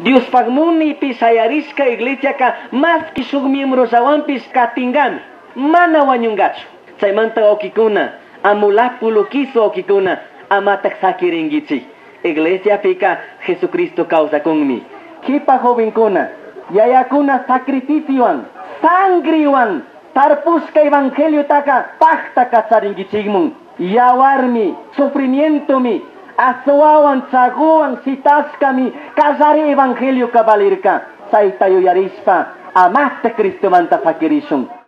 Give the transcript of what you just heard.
Dios pagmuni pisayarisca iglesia ka mas kisug miembros awampis katinggan mana wanyungachu. Saimanta okikuna amulapulo kiso okikuna amatak sakiringichi. Iglesia pika Jesucristo causa conmi. Kipa jovenkuna yayakuna sacrificioan sangriwan tarpuska evangelio taka pacta kacharingichigmun. Yawarmi sufrimiento mi asoawan saguan sitaskami kasari evangelio kabalirka saitayo yarispa amasta Cristo manta fakirishun.